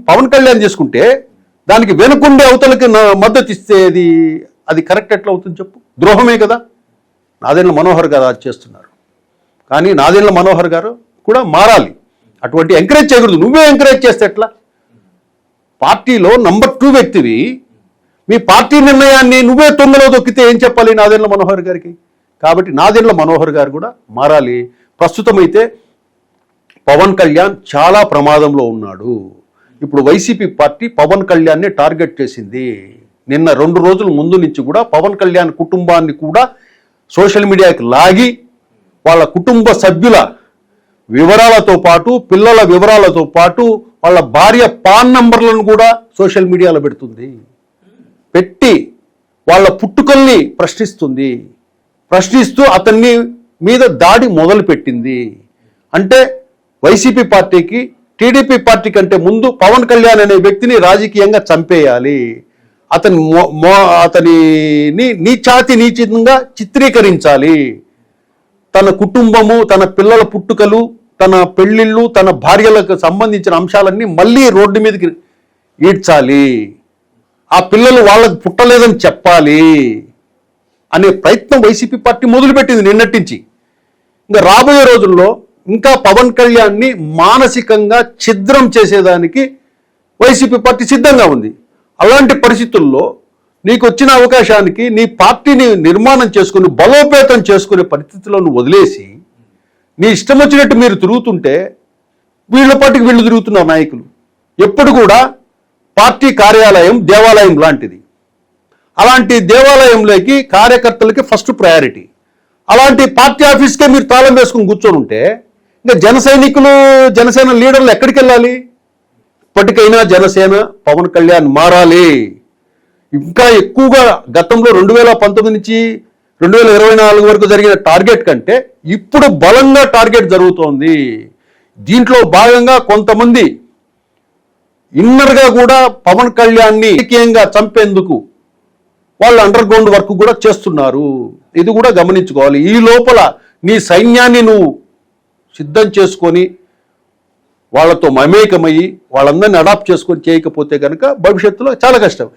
పవన్ కళ్యాణ్ చేసుకుంటే దానికి వెనుకుండే అవతలకి మద్దతు ఇస్తే అది కరెక్ట్ ఎట్లా అవుతుంది చెప్పు? ద్రోహమే కదా. నాదెండ్ల మనోహర్ గారు అది చేస్తున్నారు. కానీ నాదెండ్ల మనోహర్ గారు కూడా మారాలి. అటువంటి ఎంకరేజ్ చేయకూడదు. నువ్వే ఎంకరేజ్ చేస్తే ఎట్లా? పార్టీలో నంబర్ 2 వ్యక్తివి, మీ పార్టీ నిర్ణయాన్ని నువ్వే తొందరలో దొక్కితే ఏం చెప్పాలి నాదెండ్ల మనోహర్ గారికి? కాబట్టి నాదెండ్ల మనోహర్ గారు కూడా మారాలి. ప్రస్తుతం అయితే పవన్ కళ్యాణ్ చాలా ప్రమాదంలో ఉన్నాడు. ఇప్పుడు వైసీపీ పార్టీ పవన్ కళ్యాణ్ని టార్గెట్ చేసింది. నిన్న 2 రోజుల ముందు నుంచి కూడా పవన్ కళ్యాణ్ కుటుంబాన్ని కూడా సోషల్ మీడియాకి లాగి వాళ్ళ కుటుంబ సభ్యుల వివరాలతో పాటు, పిల్లల వివరాలతో పాటు, వాళ్ళ భార్య పాన్ నంబర్లను కూడా సోషల్ మీడియాలో పెట్టి వాళ్ళ పుట్టుకల్ని ప్రశ్నిస్తూ అతన్ని మీద దాడి మొదలుపెట్టింది. అంటే వైసీపీ పార్టీకి, టీడీపీ పార్టీ కంటే ముందు పవన్ కళ్యాణ్ అనే వ్యక్తిని రాజకీయంగా చంపేయాలి, అతనిని నీచంగా చిత్రీకరించాలి. తన కుటుంబము, తన పిల్లల పుట్టుకలు, తన పెళ్లిళ్ళు, తన భార్యలకు సంబంధించిన అంశాలన్నీ మళ్ళీ రోడ్డు మీదకి ఈడ్చాలి. ఆ పిల్లలు వాళ్ళకు పుట్టలేదని చెప్పాలి అనే ప్రయత్నం వైసీపీ పార్టీ మొదలుపెట్టింది నిన్నటించి. ఇంకా రాబోయే రోజుల్లో ఇంకా పవన్ కళ్యాణ్ని మానసికంగా ఛిద్రం చేసేదానికి వైసీపీ పార్టీ సిద్ధంగా ఉంది. అలాంటి పరిస్థితుల్లో నీకు వచ్చిన అవకాశానికి నీ పార్టీని నిర్మాణం చేసుకుని బలోపేతం చేసుకునే పరిస్థితుల్లో నువ్వు వదిలేసి నీ ఇష్టం వచ్చినట్టు మీరు తిరుగుతుంటే వీళ్ళ పార్టీకి వీళ్ళు తిరుగుతున్నారు నాయకులు. ఎప్పుడు కూడా పార్టీ కార్యాలయం దేవాలయం లాంటిది. అలాంటి దేవాలయంలోకి కార్యకర్తలకి ఫస్ట్ ప్రయారిటీ. అలాంటి పార్టీ ఆఫీస్కే మీరు తాళం వేసుకుని కూర్చొని ఉంటే ఇంకా జనసేన లీడర్లు ఎక్కడికి వెళ్ళాలి? ఇప్పటికైనా జనసేన పవన్ కళ్యాణ్ మారాలి. ఇంకా ఎక్కువగా గతంలో 2019 నుంచి 2024 వరకు జరిగిన టార్గెట్ కంటే ఇప్పుడు బలంగా టార్గెట్ జరుగుతోంది. దీంట్లో భాగంగా కొంతమంది ఇన్నర్గా కూడా పవన్ కళ్యాణ్ని రాజకీయంగా చంపేందుకు వాళ్ళు అండర్ గ్రౌండ్ వర్క్ కూడా చేస్తున్నారు. ఇది కూడా గమనించుకోవాలి. ఈ లోపల నీ సైన్యాన్ని నువ్వు సిద్ధం చేసుకొని వాళ్ళతో మమేకమయ్యి వాళ్ళందరినీ అడాప్ట్ చేసుకొని చేయకపోతే కనుక భవిష్యత్తులో చాలా కష్టం.